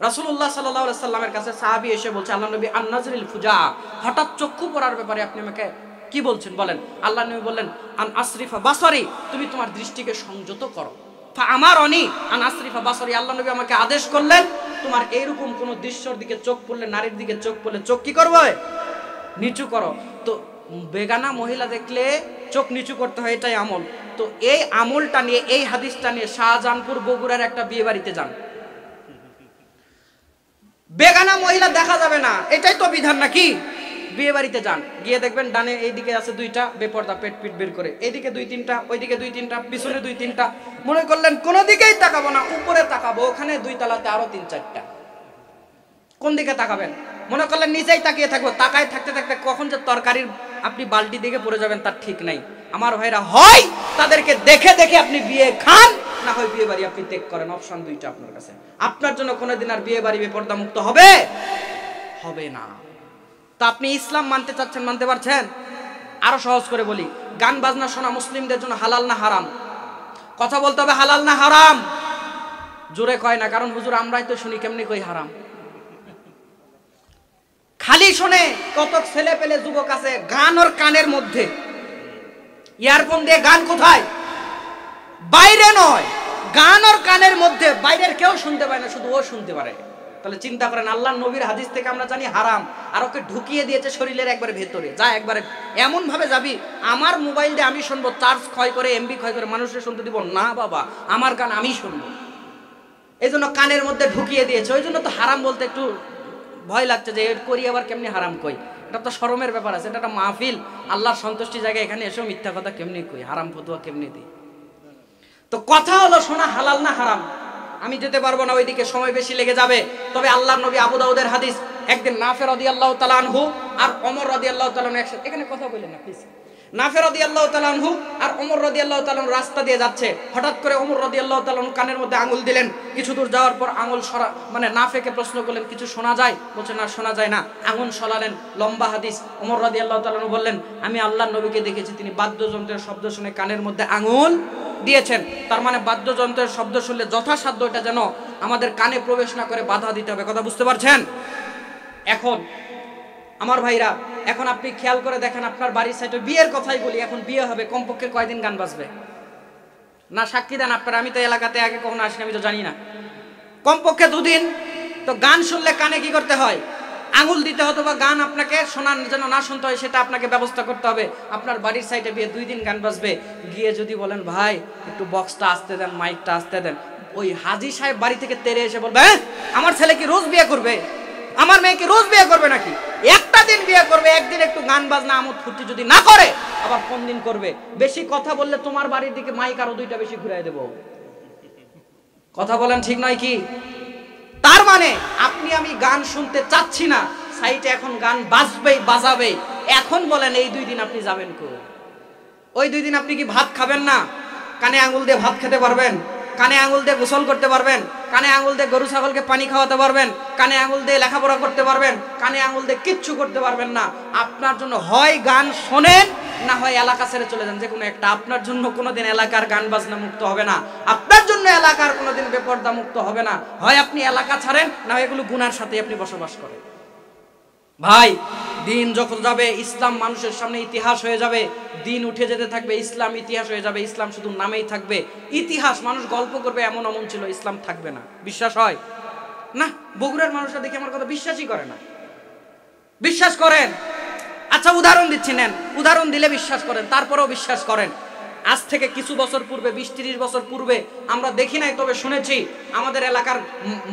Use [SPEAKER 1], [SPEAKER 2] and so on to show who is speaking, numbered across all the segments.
[SPEAKER 1] রাসূলুল্লাহ সাল্লাল্লাহু আলাইহি সাল্লামের কাছে সাহাবী এসে বলছে, আল্লাহ নবী আন-নাজরিল ফুজা, হঠাৎ চক্ষু পড়ার ব্যাপারে আপনি আমাকে কি বলছেন বলেন। আল্লাহ নবী বললেন, আন আসরিফা বাসারি, তুমি তোমার দৃষ্টিকে সংযত করো। ফা আমারনি আন আসরিফা বাসারি, আল্লাহ নবী আমাকে আদেশ করলেন, তোমার এইরকম কোন দৃশ্যের দিকে চোখ পড়লে, নারীর দিকে চোখ পড়লে চোখ কি করবে? নিচু করো। তো বেগানা মহিলা দেখলে চোখ নিচু করতে হয়, এটাই আমল। তো এই আমলটা নিয়ে, এই হাদিসটা নিয়ে শাহজাহানপুর বগুড়ার একটা বিয়ে বাড়িতে যান, বেগানা মহিলা দেখা যাবে না, এটাই তো বিধান নাকি? বিয়ে বাড়িতে যান, গিয়ে দেখবেন ডানে এইদিকে আছে দুইটা বেপর্দা, পেট পিট বের করে, এইদিকে দুই তিনটা, ওইদিকে দুই তিনটা, পিছনে দুই তিনটা। মনে করলেন কোন দিকেই তাকাবো না, উপরে তাকাবো, ওখানে দুই তলাতে আরো তিন চারটা। কোন দিকে তাকাবেন? মনে করলেন নিচেই তাকিয়ে থাকবো, তাকায় থাকতে থাকতে কখন যে তরকারির আপনি বালতি দিকে পড়ে যাবেন তার ঠিক নাই। আমার ভাইরা, হয় তাদেরকে দেখে দেখে আপনি বিয়ে খান, না হয় বিয়ে বাড়ি আপনি ত্যাগ করেন। অপশন দুইটা আপনার কাছে। আপনার জন্য কোনোদিন আর বিয়ে বাড়ি বেপর্দা মুক্ত হবে হবে না। তা আপনি ইসলাম মানতে চাচ্ছেন, মানতে পারছেন? আরো সহজ করে বলি, গান বাজনা শোনা মুসলিমদের জন্য হালাল না হারাম? কথা বলতে হবে, হালাল না হারাম? জোরে কয় না, কারণ হুজুর আমরাই তো শুনি, কেমনি কই হারাম? খালি শুনে কত ছেলে পেলে যুবক আছে গান ওর কানের মধ্যে, ইয়ারফোন দিয়ে গান কোথায়? বাইরে নয়, গান ওর কানের মধ্যে, বাইরের কেউ শুনতে পায় না, শুধু ও শুনতে পারে। তাহলে চিন্তা করেন, আল্লাহর নবীর হাদিস থেকে আমরা জানি হারাম, আর ওকে ঢুকিয়ে দিয়েছে শরীরের একবারে ভেতরে। যা একবারে এমন ভাবে যাবি, আমার মোবাইল দিয়ে আমি শুনবো, চার্জ ক্ষয় করে, এমবি ক্ষয় করে মানুষের শুনতে দিব না বাবা, আমার গান আমি শুনবো। এই জন্য কানের মধ্যে ঢুকিয়ে দিয়েছে। ওই জন্য তো হারাম বলতে একটু ভয় লাগছে, যে এর করি আবার কেমনি হারাম কই। এটা তো শরমের ব্যাপার আছে, এটা একটা মাহফিল, আল্লাহর সন্তুষ্টি জায়গায়, এখানে এসেও মিথ্যা কথা কেমনি কই, হারাম ফতোয়া কেমনি দিই। তো কথা হলো, শোনা হালাল না হারাম? আমি যেতে পারবো না ওইদিকে, সময় বেশি লেগে যাবে। তবে আল্লাহর নবী, আবু দাউদের হাদিস, একদিন নাফে রাদিয়াল্লাহু তাআলা আনহু আর ওমর রাদিয়াল্লাহু তাআলা আনহু একসাথে, এখানে কথা বললেন না প্লিজ। নাফে রাদিয়াল্লাহু তাআলা আনহু আর ওমর রাদিয়াল্লাহু তাআলা আনহু রাস্তা দিয়ে যাচ্ছে, হঠাৎ করে ওমর রাদিয়াল্লাহু তাআলা আনহু কানের মধ্যে আঙুল দিলেন। কিছু দূর যাওয়ার পর আঙুল সরা, মানে নাফেকে প্রশ্ন করলেন, কিছু শোনা যায়? বলছে না, শোনা যায় না। আঙুল সরালেন, লম্বা হাদিস। ওমর রাদিয়াল্লাহু তাআলা আনহু বললেন, আমি আল্লাহর নবীকে দেখেছি, তিনি বাদ্যযন্ত্রের শব্দ শুনে কানের মধ্যে আঙুল দিয়েছেন। তার মানে বাদ্যযন্ত্রের শব্দ শুনলে যথাসাধ্য এটা যেন আমাদের কানে প্রবেশ না করে বাধা দিতে হবে। কথা বুঝতে পারছেন? এখন আমার ভাইরা, এখন আপনি খেয়াল করে দেখেন, আপনার বাড়ির সাইডে বিয়ের কথাই বলি, এখন বিয়ে হবে, কমপক্ষে কয়দিন গান বাজবে? না সাক্ষী দেন আপনারা, আমি তো এলাকাতে আগে কখনো আসিনি, আমি তো জানি না। কমপক্ষে দুদিন। তো গান শুনলে কানে কি করতে হয়? আঙুল দিতে হতো, বা গান আপনাকে শোনার যেন না শুনতে হয়, সেটা আপনাকে ব্যবস্থা করতে হবে। আপনার বাড়ির সাইডে বিয়ে, 2 দিন গান বাজবে, গিয়ে যদি বলেন ভাই একটু বক্সটা আসতে দেন, মাইকটা আসতে দেন, ওই হাজি সাহেব বাড়ি থেকে তেড়ে এসে বলবে, হ্যাঁ আমার ছেলে কি রোজ বিয়ে করবে? আমার মেয়ে কি রোজ বিয়ে করবে নাকি? একটা দিন বিয়ে করবে, একদিন একটু গান বাজনা আমোদ ফুর্তি যদি না করে, আবার কোন দিন করবে? বেশি কথা বললে তোমার বাড়ির দিকে মাইক আরো 2টা বেশি ঘুরাই দেব। কথা বলেন ঠিক নয় কি? তার মানে আপনি আমি গান শুনতে চাচ্ছি না, সাইটে এখন গান বাজবেই বাজাবেই। এখন বলেন এই 2 দিন আপনি যাবেন কই? ওই 2 দিন আপনি কি ভাত খাবেন না? কানে আঙুল দিয়ে ভাত খেতে পারবেন? কানে আঙুল দিয়ে গোসল করতে পারবেন? কানে আঙুল দিয়ে গরু ছাগলকে পানি খাওয়াতে পারবেন? কানে আঙুল দিয়ে লেখাপড়া করতে পারবেন? কানে আঙুল দিয়ে কিচ্ছু করতে পারবেন না। আপনার জন্য হয় গান শোনেন, না হয় এলাকা ছেড়ে চলে যান, যে কোনো একটা। আপনার জন্য কোনোদিন এলাকার গান বাজনা মুক্ত হবে না, আপনার জন্য এলাকার কোনোদিন বেপর্দা মুক্ত হবে না। হয় আপনি এলাকা ছাড়েন, না হয় এগুলো গুনার সাথে আপনি বসবাস করেন। ভাই, দিন যখন যাবে, ইসলাম মানুষের সামনে ইতিহাস হয়ে যাবে। দিন উঠে যেতে থাকবে, ইসলাম ইতিহাস হয়ে যাবে। ইসলাম শুধু নামেই থাকবে, ইতিহাস। মানুষ গল্প করবে এমন অমন ছিল, ইসলাম থাকবে না। বিশ্বাস হয় না? বগুড়ার মানুষরা দেখে আমার কথা বিশ্বাসই করে না। বিশ্বাস করেন? আচ্ছা উদাহরণ দিচ্ছি, নেন। উদাহরণ দিলে বিশ্বাস করেন, তারপরেও বিশ্বাস করেন। আজ থেকে কিছু বছর পূর্বে, 20-30 বছর পূর্বে, আমরা দেখি নাই তবে শুনেছি, আমাদের এলাকার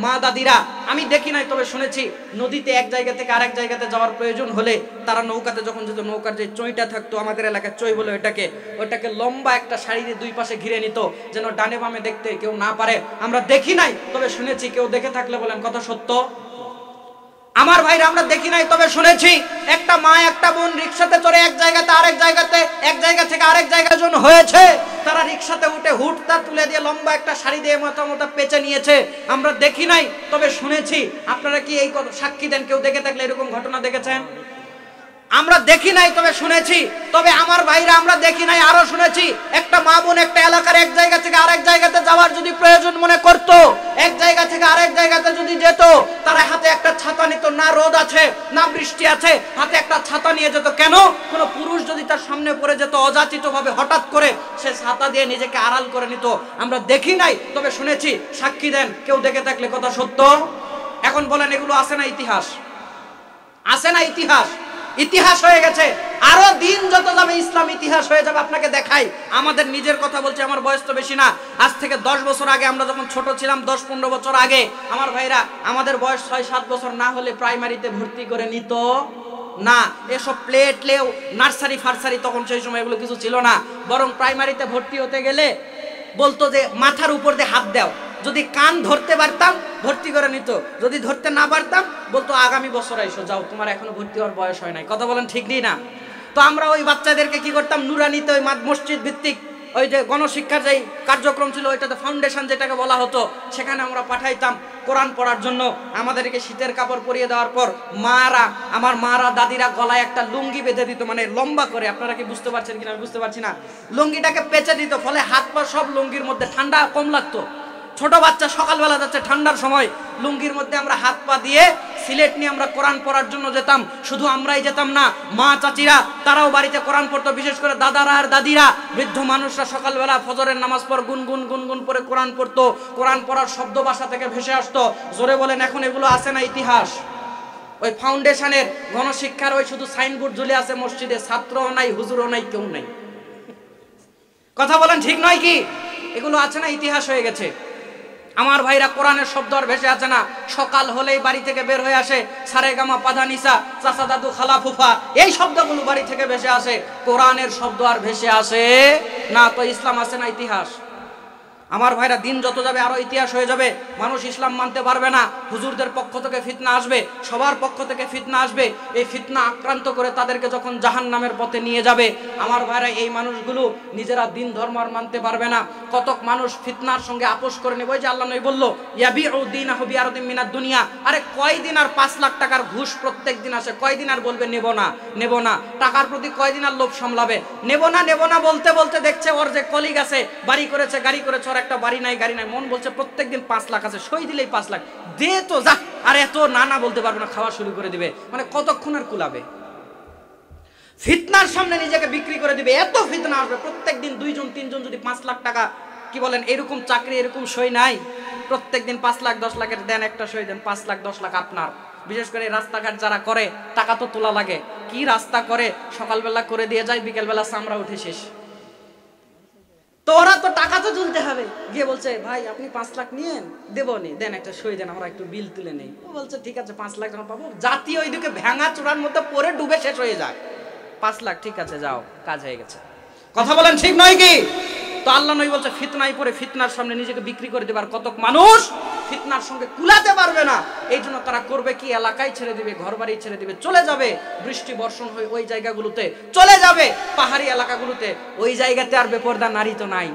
[SPEAKER 1] মা দাদিরা, আমি দেখি নাই তবে শুনেছি, নদীতে এক জায়গা থেকে আরেক জায়গাতে যাওয়ার প্রয়োজন হলে তারা নৌকাতে যখন যেত, নৌকার যে চইটা থাকতো, আমাদের এলাকায় চই বলে ওটাকে লম্বা একটা শাড়ি দিয়ে 2 পাশে ঘিরে নিত, যেন ডানে বামে দেখতে কেউ না পারে। আমরা দেখি নাই তবে শুনেছি। কেউ দেখে থাকলে বলেন কথা সত্য? আমার ভাইরা, আমরা দেখি নাই তবে শুনেছি, একটা মা একটা বোন রিক্সাতে চড়ে এক জায়গাতে আরেক জায়গাতে, এক জায়গা থেকে আরেক জায়গায় জন হয়েছে। তারা রিক্সাতে উঠে হুডটা তুলে দিয়ে লম্বা একটা শাড়ি দিয়ে মাথা পেঁচে নিয়েছে। আমরা দেখি নাই তবে শুনেছি। আপনারা কি এই সাক্ষী দেন? কেউ দেখে থাকলে এরকম ঘটনা দেখেছেন? আমরা দেখি নাই তবে শুনেছি, তবে আমার ভাইরা আমরা দেখি নাই আরো শুনেছি, একটা মা বোন একটা এলাকার এক জায়গা থেকে আরেক জায়গাতে যাওয়ার যদি প্রয়োজন মনে করত, এক জায়গা থেকে আরেক জায়গাতে যদি যেত, তারা হাতে একটা ছাতা নিত, না রোদ আছে না বৃষ্টি আছে, হাতে একটা ছাতা নিয়ে যেত। কেন? কোনো পুরুষ যদি তার সামনে পড়ে যেত অযাচিত ভাবে হঠাৎ করে, সে ছাতা দিয়ে নিজেকে আড়াল করে নিত। আমরা দেখি নাই তবে শুনেছি। সাক্ষী দেন কেউ দেখে থাকলে কথা সত্য। এখন বলেন এগুলো আছে না ইতিহাস? আছে না ইতিহাস? ইতিহাস হয়ে গেছে। আরো দিন যত যাবে ইসলাম ইতিহাস হয়ে যাবে। আপনাকে দেখাই, আমাদের নিজের কথা বলছি, আমার বয়স তো বেশি না, আজ থেকে 10 বছর আগে আমরা যখন ছোট ছিলাম, 10-15 বছর আগে আমার ভাইরা, আমাদের বয়স 6-7 বছর না হলে প্রাইমারিতে ভর্তি করে নিত না। এসব প্লেট লেও নার্সারি ফার্সারি তখন সেই সময় এগুলো কিছু ছিল না। বরং প্রাইমারিতে ভর্তি হতে গেলে বলতো যে মাথার উপর দিয়ে হাত দাও, যদি কান ধরতে পারতাম ভর্তি করে নিত, যদি ধরতে না পারতাম বলতো আগামী বছর আইসো, যাও তোমার এখনো ভর্তি হওয়ার বয়স হয় নাই। কথা বলেন ঠিক নেই না? তো আমরা ওই বাচ্চাদেরকে কি করতাম, নুরানিতে ওই মসজিদ ভিত্তিক ওই যে গণশিক্ষার যে কার্যক্রম ছিল, ওইটাতে ফাউন্ডেশন যেটাকে বলা হতো, সেখানে আমরা পাঠাইতাম কোরআন পড়ার জন্য। আমাদেরকে শীতের কাপড় পরিয়ে দেওয়ার পর আমার মারা দাদিরা গলায় একটা লুঙ্গি বেঁধে দিত, মানে লম্বা করে। আপনারা কি বুঝতে পারছেন কিনা আমি বুঝতে পারছি না। লুঙ্গিটাকে পেঁচে দিত, ফলে হাত পা সব লুঙ্গির মধ্যে, ঠান্ডা কম লাগতো। ছোট বাচ্চা সকালবেলা যাচ্ছে ঠান্ডার সময়, লুঙ্গির মধ্যে আমরা হাত পা দিয়ে সিলেট নিয়ে আমরা কোরআন পড়ার জন্য যেতাম। শুধু আমরাই যেতাম না, মা চাচিরা তারাও বাড়িতে কোরআন পড়তো, বিশেষ করে দাদারা আর দাদিরা, বৃদ্ধ মানুষরা সকালবেলা ফজরের নামাজ পর গুনগুন গুনগুন করে কোরআন পড়তো। কোরআন পড়ার শব্দ ভাষা থেকে ভেসে আসতো। জোরে বলেন এখন এগুলো আছে না ইতিহাস? ওই ফাউন্ডেশনের গণশিক্ষার ওই শুধু সাইনবোর্ড ঝুলে আছে মসজিদে, ছাত্রও নাই, হুজুরও নাই, কেউ নাই। কথা বলেন ঠিক নয় কি? এগুলো আছে না ইতিহাস হয়ে গেছে। আমার ভাইরা কোরআনের শব্দ আর ভেসে আছে না। সকাল হলেই বাড়ি থেকে বের হয়ে আসে সারেগামা পাধানিসা, চাচা দাদু খালা ফুফা, এই শব্দগুলো বাড়ি থেকে ভেসে আসে। কোরআনের শব্দ আর ভেসে আসে না। তো ইসলাম আছে না ইতিহাস? আমার ভাইরা দিন যত যাবে আরো ইতিহাস হয়ে যাবে। মানুষ ইসলাম মানতে পারবে না, হুজুরদের পক্ষ থেকে ফিতনা আসবে, সবার পক্ষ থেকে ফিতনা আসবে। এই ফিতনা আক্রান্ত করে তাদেরকে যখন জাহান্নামের পথে নিয়ে যাবে, আমার ভাইরা এই মানুষগুলো নিজেরা দিন ধর্ম আর মানতে পারবে না। কতক মানুষ ফিতনার সঙ্গে আপোষ করে নেবে। ওই যে আল্লাহ নবী বলল ইয়াবিউ দীনাহু বিআরদিন মিনাদ দুনিয়া। আরে কয়দিন আর 5 লাখ টাকার ঘুষ প্রত্যেক দিন আসে, কয়দিন আর বলবে নেব না নেব না? টাকার প্রতি কয়দিন আর লোভ সামলাবে? নেব না বলতে বলতে দেখছে ওর যে কলিগ আছে, বাড়ি করেছে গাড়ি করেছে, ওর একটা বাড়ি নাই গাড়ি নাই, মন বলছে প্রত্যেকদিন 5 লাখ আছে, সই দিলেই 5 লাখ দে তো যা। আর এত না বলতে পারবে না, খাওয়া শুরু করে দিবে। মানে কতক্ষণ আর কুলাবে? ফিতনার সামনে নিজেকে বিক্রি করে দিবে। এত ফিতনা আসবে প্রত্যেকদিন। 2-3 জন যদি 5 লাখ টাকা, কি বলেন, এরকম চাকরি এরকম সই নাই? প্রত্যেকদিন 5 লাখ 10 লাখের দেন, একটা সই দেন, 5 লাখ 10 লাখ আপনার। বিশেষ করে রাস্তাঘাট যারা করে, টাকা তো তোলা লাগে। কি রাস্তা করে, সকালবেলা করে দিয়ে যায়, বিকেলবেলা চামড়া উঠে শেষ। তো ওরা তো টাকা তো তুলতে হবে, গিয়ে বলছে ভাই আপনি 5 লাখ নিয়েন, দেবো নি, দেন একটা সই দেন, আমরা একটু বিল তুলে নেই। ও বলছে ঠিক আছে 5 লাখ যখন পাবো। জাতি ওইদিকে ভেঙা চূড়ার মধ্যে পড়ে ডুবে শেষ হয়ে যায়। 5 লাখ ঠিক আছে যাও, কাজ হয়ে গেছে। কথা বলেন ঠিক নয় কি? তো আল্লাহ নবী বলছে ফিতনায় পড়ে ফিতনার সামনে নিজেকে বিক্রি করে দেবার কতক মানুষ ফিতনার সঙ্গে কুলাতে পারবে না। এই জন্য তারা করবে কি, এলাকায় ছেড়ে দিবে, ঘর বাড়ি ছেড়ে দিবে, চলে যাবে বৃষ্টি বর্ষণ হয়ে ওই জায়গাগুলোতে, চলে যাবে পাহাড়ি এলাকাগুলোতে। ওই জায়গাতে আর বেপরদা নারী তো নাই।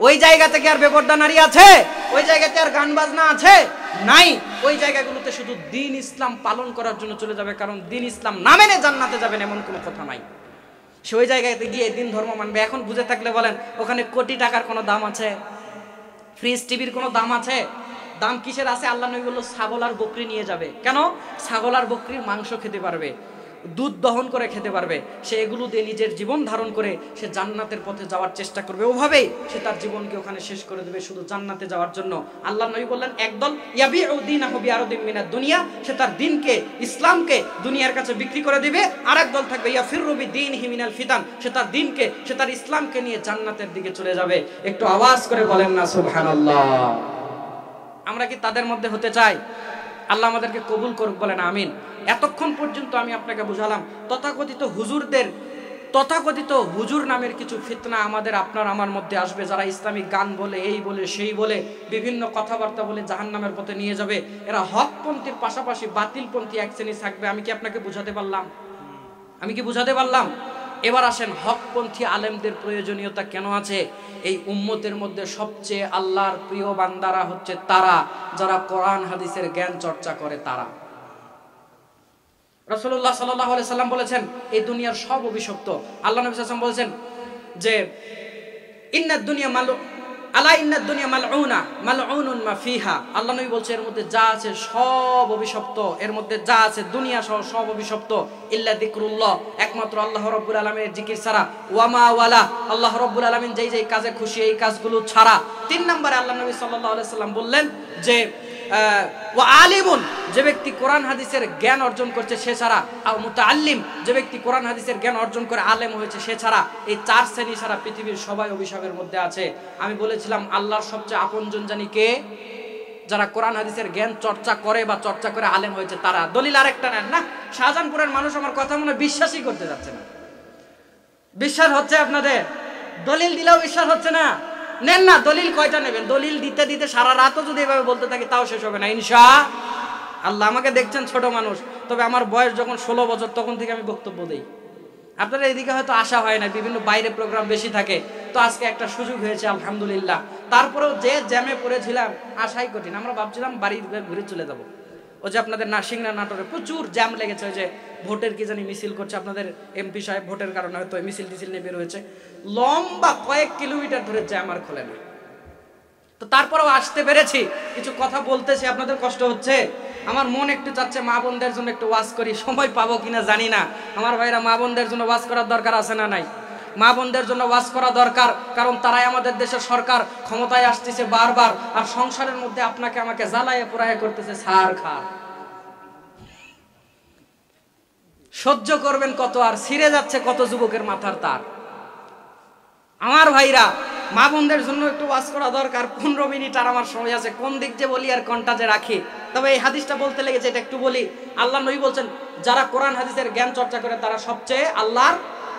[SPEAKER 1] ওই জায়গা থেকে আর বেপরদা নারী আছে? ওই জায়গাতে আর গান বাজনা আছে? নাই। ওই জায়গাগুলোতে শুধু দ্বীন ইসলাম পালন করার জন্য চলে যাবে, কারণ দ্বীন ইসলাম না মেনে জান্নাতে যাবেন এমন কোনো কথা নাই। সে ওই জায়গাতে গিয়ে দিন ধর্ম মানবে। এখন বুঝে থাকলে বলেন ওখানে কোটি টাকার কোনো দাম আছে? ফ্রিজ টিভির কোনো দাম আছে? দাম কিসের আছে? আল্লাহ নবী বলল ছাগল আর বকরি নিয়ে যাবে। কেন? ছাগল আর বকরির মাংস খেতে পারবে, দুধ দহন করে খেতে পারবে। সে এগুলো দিয়ে নিজের জীবন ধারণ করে সে জান্নাতের পথে যাওয়ার চেষ্টা করবে। ওভাবেই সে তার জীবনকে ওখানে শেষ করে দেবে শুধু জান্নাতে যাওয়ার জন্য। আল্লাহ নবী বললেন একদল ইয়াবিউ দীনাহু বিআরদিন মিনাদ দুনিয়া, সে তার দ্বীনকে, ইসলামকে দুনিয়ার কাছে বিক্রি করে দিবে। আরেক দল থাকবে ইয়াফিরু বিদীনিহি মিনাল ফিতান, সে তার দ্বীনকে, সে তার ইসলামকে নিয়ে জান্নাতের দিকে চলে যাবে। একটু আওয়াজ করে বলেন না সুবহানাল্লাহ। আমরা কি তাদের মধ্যে হতে চাই? আল্লাহ আমাদেরকে কবুল করুক, বলেন আমিন। এতক্ষণ পর্যন্ত আমি আপনাকে বুঝালাম তথাকথিত হুজুর নামের কিছু ফিতনা আমাদের আপনার আমার মধ্যে আসবে, যারা ইসলামিক গান বলে, এই বলে সেই বলে, বিভিন্ন কথাবার্তা বলে জাহান্নামের পথে নিয়ে যাবে। এরা হকপন্থীর পাশাপাশি বাতিলপন্থী এক শ্রেণী থাকবে। আমি কি আপনাকে বুঝাতে পারলাম? এবার আসেন হকপন্থী আলেমদের প্রয়োজনীয়তা কেন আছে। এই উম্মতের মধ্যে সবচেয়ে আল্লাহর প্রিয় বান্দারা হচ্ছে তারা যারা কোরআন হাদিসের জ্ঞান চর্চা করে। তারা রাসূলুল্লাহ সাল্লাল্লাহু আলাইহি সাল্লাম বলেছেন এই দুনিয়ার সব অভিশপ্ত। আল্লাহ নবী সাল্লাল্লাহু আলাইহি ওয়াসাল্লাম বলেছেন যে ইন্নাদ দুনিয়া আলা ইন্নাদ দুনিয়া মালউনা মালউনুন মা ফিহা। আল্লাহ নবী বলছে এর মধ্যে যা আছে সব অভিশপ্ত, এর মধ্যে যা আছে দুনিয়া সহ সব অভিশপ্ত, ইল্লা যিকরুল্লাহ, একমাত্র আল্লাহ রাব্বুল আলামিনের জিকির ছাড়া, ওয়া মা ওয়ালা, আল্লাহ রাব্বুল আলামিন যেই যেই কাজে খুশি এই কাজগুলো ছাড়া। 3 নম্বরে আল্লাহ নবী সাল্লাল্লাহু আলাইহি সাল্লাম বললেন যে ওয়া আলিমুন, যে ব্যক্তি কোরআন হাদিসের জ্ঞান অর্জন করছে সে ছাড়া, আর মুতাআল্লিম, যে ব্যক্তি কোরআন হাদিসের জ্ঞান অর্জন করে আলেম হয়েছে সে ছাড়া। এই 4 শ্রেণী ছাড়া পৃথিবীর সবাই অভিশাপের মধ্যে আছে। আমি বলেছিলাম আল্লাহর সবচেয়ে আপনজন জানি কে? যারা কোরআন হাদিসের জ্ঞান চর্চা করে বা চর্চা করে আলেম হয়েছে তারা। দলিল আরেকটা নেন না, শাহজাহানপুরের মানুষ আমার কথা মনে বিশ্বাসই করতে যাচ্ছে না। বিশ্বাস হচ্ছে আপনাদের? দলিল দিলেও বিশ্বাস হচ্ছে না। নেন না, দলিল কয়টা নেবেন? দলিল দিতে দিতে সারা রাতও যদি এভাবে বলতে থাকি তাও শেষ হবে না ইনশাআল্লাহ। আমাকে দেখছেন ছোট মানুষ, তবে আমার বয়স যখন 16 বছর তখন থেকে আমি বক্তব্য দেই। আপনারা এদিকে হয়তো আসা হয় না, বিভিন্ন বাইরে প্রোগ্রাম বেশি থাকে, তো আজকে একটা সুযোগ হয়েছে আলহামদুলিল্লাহ। তারপরেও যে জ্যামে পড়েছিলাম আসাই কঠিন। আমরা ভাবছিলাম বাড়ি ঘুরে চলে যাব। ওই যে আপনাদের নাসিংরা নাটোরে প্রচুর জ্যাম লেগেছে, ওই যে ভোটের কি জানি মিছিল করছে, আপনাদের এমপি সাহেব ভোটের কারণে হয়তো মিছিল টিছিল নিয়ে বের হয়েছে, লম্বা কয়েক কিলোমিটার ধরে জ্যাম আর খোলে না। তো তারপরেও আসতে পেরেছি, কিছু কথা বলতেছি, আপনাদের কষ্ট হচ্ছে। আমার মন একটু চাচ্ছে মা বোনদের জন্য একটু ওয়াজ করি, সময় পাবো কিনা জানি না। আমার ভাইরা, মা বোনদের জন্য ওয়াজ করার দরকার আছে না নাই? মা বোনদের জন্য ওয়াজ করা দরকার, কারণ তারাই আমাদের দেশের সরকার, ক্ষমতায় আসতেছে বারবার, আর সংসারের মধ্যে আপনাকে আমাকে জ্বালায় পোড়ায় করতেছে সার খা। সহ্য করবেন কত? আর ছিঁড়ে যাচ্ছে কত যুবকের মাথার তার। আমার ভাইরা, মা বোনদের জন্য একটু ওয়াজ করা দরকার। 15 মিনিট আর আমার সময় আছে, কোন দিক যে বলি আর কোনটা যে রাখি। তবে এই হাদিসটা বলতে লেগেছে, এটা একটু বলি। আল্লাহ নবী বলছেন যারা কোরআন হাদিসের জ্ঞান চর্চা করে তারা সবচেয়ে আল্লাহর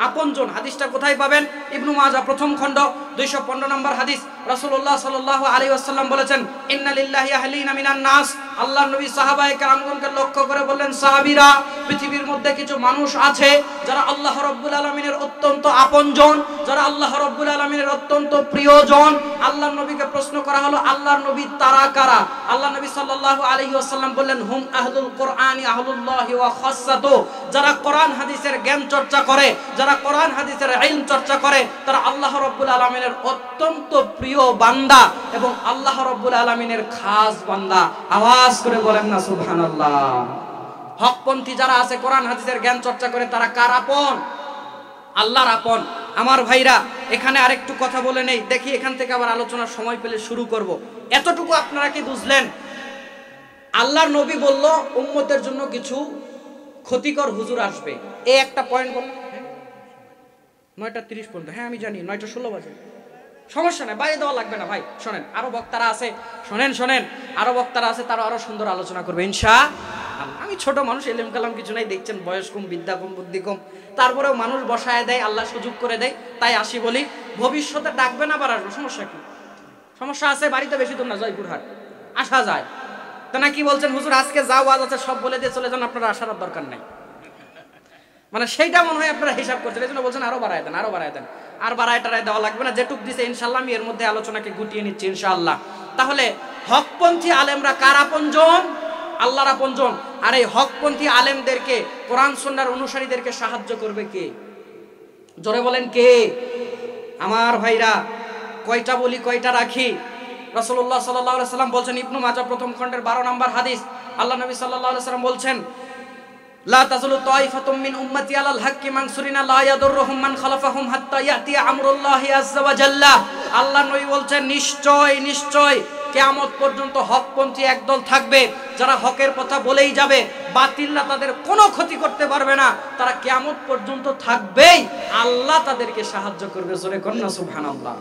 [SPEAKER 1] আপনজন। হাদিসটা কোথায় পাবেন? ইবনু মাজাহ প্রথম খণ্ড 215 নম্বর হাদিস। রাসূলুল্লাহ সাল্লাল্লাহু আলাইহি ওয়াসাল্লাম বলেছেন ইন্না লিল্লাহি আহলিনা মিনান নাস। আল্লাহর নবী সাহাবায়ে কেরামগণকে লক্ষ্য করে বললেন, সাহাবীরা, পৃথিবীর মধ্যে কিছু মানুষ আছে যারা আল্লাহ রাব্বুল আলামিনের অত্যন্ত আপনজন, যারা আল্লাহ রাব্বুল আলামিনের অত্যন্ত প্রিয়জন। আল্লাহর নবীকে প্রশ্ন করা হলো, আল্লাহর নবী তারা কারা? আল্লাহ নবী সাল্লাল্লাহু আলাইহি ওয়াসাল্লাম বললেন, হুম আহলুল কোরআনি আহলুল্লাহি ওয়া খাসসাতু। যারা কোরআন হাদিসের জ্ঞান চর্চা করে, যারা কোরআন হাদিসের ইলম চর্চা করে, তারা আল্লাহ রাব্বুল আলামিনের অত্যন্ত প্রিয় বান্দা এবং আল্লাহ রাব্বুল আলামিনের খাস বান্দা। আওয়াজ করে বলেন না সুবহানাল্লাহ। হকপন্থী যারা আছে, কোরআন হাদিসের জ্ঞান চর্চা করে, তারা কার আপন? আল্লাহর আপন। আমার ভাইরা, এখানে আরেকটু কথা বলে নেই, দেখি এখান থেকে আবার আলোচনার সময় পেলে শুরু করব। এতটুকু আপনারা কি বুঝলেন? আল্লাহর নবী বলল উম্মতের জন্য কিছু ক্ষতিকর হুজুর আসবে। এই একটা পয়েন্ট বল। 9:30 পর্যন্ত, হ্যাঁ আমি জানি 9:16 বাজে, সমস্যা নেই, বাইরে দেওয়া লাগবে না ভাই। শোনেন, আরো বক্তারা আছে, শোনেন আরো বক্তারা আছে, তারা আরো সুন্দর আলোচনা করবে ইনশাআল্লাহ। আমি ছোট মানুষ, এলেম কালাম কিছু নাই, দেখছেন বয়স কম, বিদ্যা কম, বুদ্ধি কম, তারপরেও মানুষ বসায় দেয়, আল্লাহ সুযোগ করে দেয়, তাই আসি বলি। ভবিষ্যতে ডাকবে না, আবার আসবো, সমস্যা কি? সমস্যা আছে? বাড়িতে বেশি দূর না, জয়পুরহাট আসা যায় তো। না কি বলছেন হুজুর আজকে যা ওয়াজ আছে সব বলে দিয়ে চলে যান, আপনারা আসার দরকার নাই, মানে সেইটা মনে হয় আপনারা হিসাব করছেন, এই জন্য বলছেন আরো বাড়ায় দেন, আরো বাড়ায় দেন। আর বাড়ায় টাড়ায় দেওয়া লাগবে না, যেটুক দিছে ইনশাআল্লাহ আমি এর মধ্যে আলোচনাকে গুটিয়ে নিচ্ছি ইনশাআল্লাহ। তাহলে হকপন্থী আলেমরা কার আপনজন? আল্লাহর আপনজন। আর এই হকপন্থী আলেমদেরকে, কোরআন সুন্নাহর অনুসারীদেরকে সাহায্য করবে কে? জোরে বলেন কে? আমার ভাইরা, কয়টা বলি কয়টা রাখি? রাসূলুল্লাহ সাল্লাল্লাহু আলাইহি ওয়াসাল্লাম বলছেন, ইবনু মাজাহ প্রথম খণ্ডের 12 নম্বর হাদিস, আল্লাহ নবী সাল্লাল্লাহু আলাইহি ওয়াসাল্লাম বলছেন, লা তাযুলু তাইফাতুম মিন উম্মতি আলাল হাক্কি মানসুরিনা লা ইয়াদুররুহুম মান খালাফাহুম হাত্তা ইয়াতি আমরুল্লাহি আযজা ওয়া জাল্লা। আল্লাহ নবী বলছেন, নিশ্চয় কিয়ামত পর্যন্ত হকপন্থী একদল থাকবে, যারা হকের কথা বলেই যাবে, বাতিলরা তাদের কোনো ক্ষতি করতে পারবে না, তারা কিয়ামত পর্যন্ত থাকবেই, আল্লাহ তাদেরকে সাহায্য করবে। জোরে কন্না সুবহানাল্লাহ।